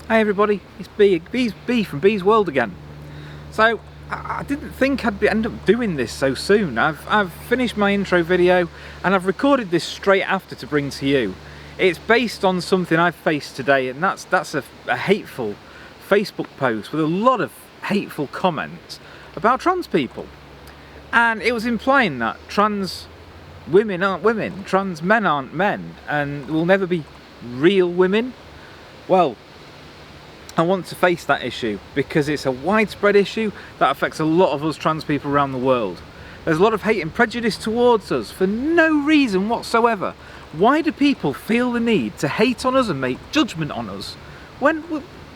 Hey everybody, it's B from B's World again. So I didn't think I'd end up doing this so soon. I've finished my intro video and I've recorded this straight after to bring to you. It's based on something I've faced today, and that's a hateful Facebook post with a lot of hateful comments about trans people. And it was implying that trans women aren't women, trans men aren't men, and will never be real women. Well, I want to face that issue because it's a widespread issue that affects a lot of us trans people around the world. There's a lot of hate and prejudice towards us for no reason whatsoever. Why do people feel the need to hate on us and make judgment on us when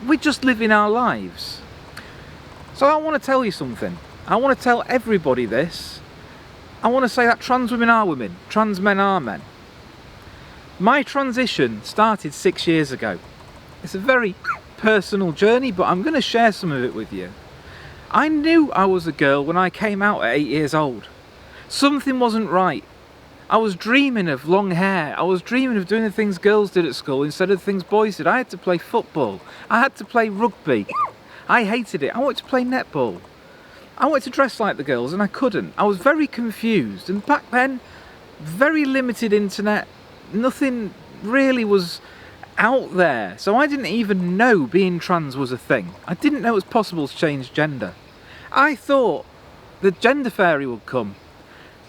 we're just living our lives? So I want to tell you something. I want to tell everybody this. I want to say that trans women are women, trans men are men. My transition started 6 years ago. It's a very personal journey, but I'm going to share some of it with you. I knew I was a girl when I came out at 8 years old. Something wasn't right. I was dreaming of long hair. I was dreaming of doing the things girls did at school instead of the things boys did. I had to play football. I had to play rugby. I hated it. I wanted to play netball. I wanted to dress like the girls and I couldn't. I was very confused, and back then, very limited internet. Nothing really was out there, so I didn't even know being trans was a thing. I didn't know it was possible to change gender. I thought the gender fairy would come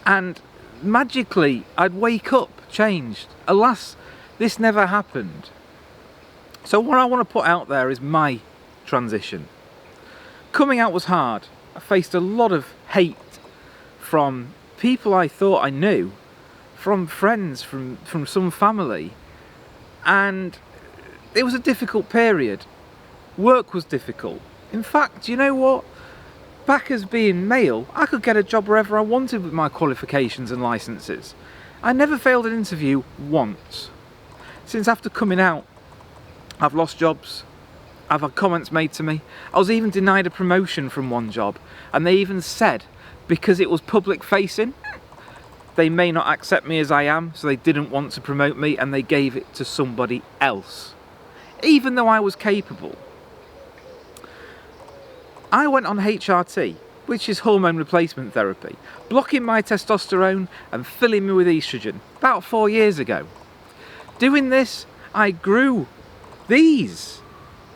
and magically I'd wake up changed. Alas, this never happened. So what I want to put out there is my transition. Coming out was hard. I faced a lot of hate from people I thought I knew, from friends, from some family. And it was a difficult period. Work was difficult. In fact, you know what? Back as being male, I could get a job wherever I wanted with my qualifications and licenses. I never failed an interview once. Since after coming out, I've lost jobs. I've had comments made to me. I was even denied a promotion from one job, and they even said, because it was public facing, they may not accept me as I am, so they didn't want to promote me and they gave it to somebody else, even though I was capable. I went on HRT, which is hormone replacement therapy, blocking my testosterone and filling me with estrogen about 4 years ago. Doing this, I grew these.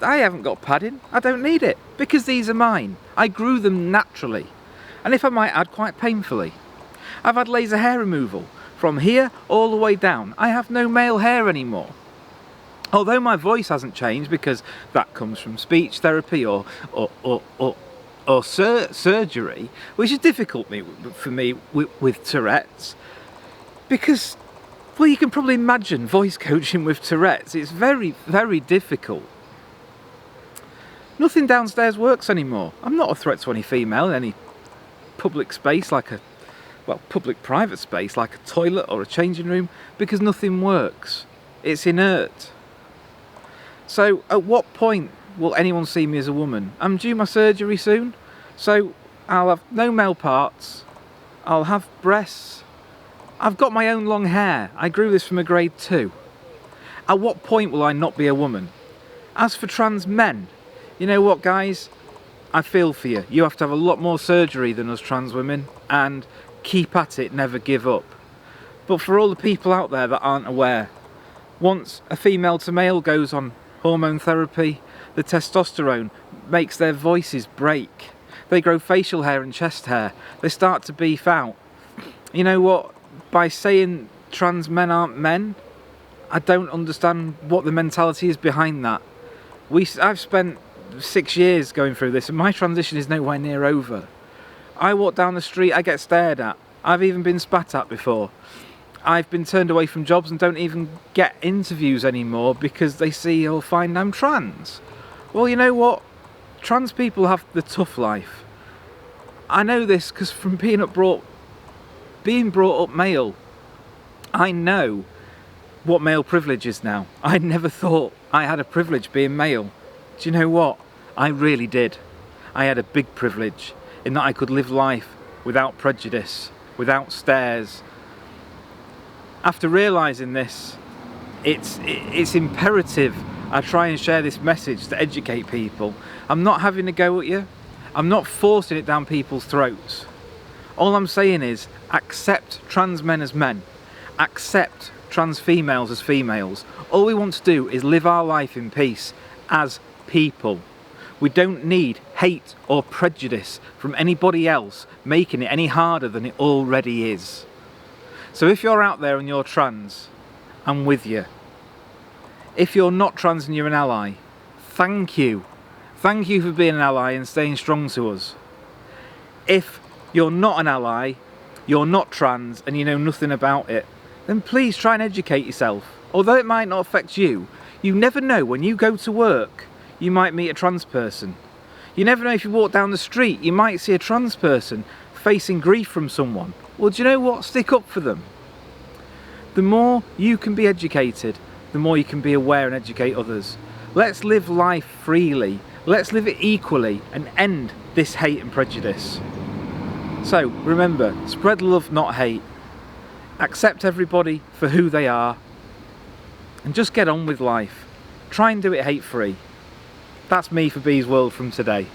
I haven't got padding, I don't need it, because these are mine. I grew them naturally, and if I might add, quite painfully. I've had laser hair removal from here all the way down. I have no male hair anymore. Although my voice hasn't changed, because that comes from speech therapy or surgery, which is difficult for me with Tourette's, because, well, you can probably imagine voice coaching with Tourette's. It's very, very difficult. Nothing downstairs works anymore. I'm not a threat to any female in any public space, public private space like a toilet or a changing room, because nothing works. It's inert. So at what point will anyone see me as a woman? I'm due my surgery soon, so I'll have no male parts, I'll have breasts, I've got my own long hair. I grew this from a grade 2. At what point will I not be a woman? As for trans men, you know what, guys? I feel for you. You have to have a lot more surgery than us trans women, and keep at it, never give up. But for all the people out there that aren't aware, once a female to male goes on hormone therapy, the testosterone makes their voices break. They grow facial hair and chest hair. They start to beef out. You know what? By saying trans men aren't men, I don't understand what the mentality is behind that. I've spent 6 years going through this, and my transition is nowhere near over. I walk down the street, I get stared at. I've even been spat at before. I've been turned away from jobs and don't even get interviews anymore because they see or find I'm trans. Well, you know what? Trans people have the tough life. I know this because from being brought up male, I know what male privilege is now. I never thought I had a privilege being male. Do you know what? I really did. I had a big privilege in that I could live life without prejudice, without stares. After realising this, it's imperative I try and share this message to educate people. I'm not having a go at you. I'm not forcing it down people's throats. All I'm saying is accept trans men as men. Accept trans females as females. All we want to do is live our life in peace as people. We don't need hate or prejudice from anybody else making it any harder than it already is. So if you're out there and you're trans, I'm with you. If you're not trans and you're an ally, thank you. Thank you for being an ally and staying strong to us. If you're not an ally, you're not trans and you know nothing about it, then please try and educate yourself. Although it might not affect you, you never know when you go to work, you might meet a trans person. You never know if you walk down the street, you might see a trans person facing grief from someone. Well, do you know what? Stick up for them. The more you can be educated, the more you can be aware and educate others. Let's live life freely. Let's live it equally and end this hate and prejudice. So remember, spread love, not hate. Accept everybody for who they are and just get on with life. Try and do it hate-free. That's me for Bees World from today.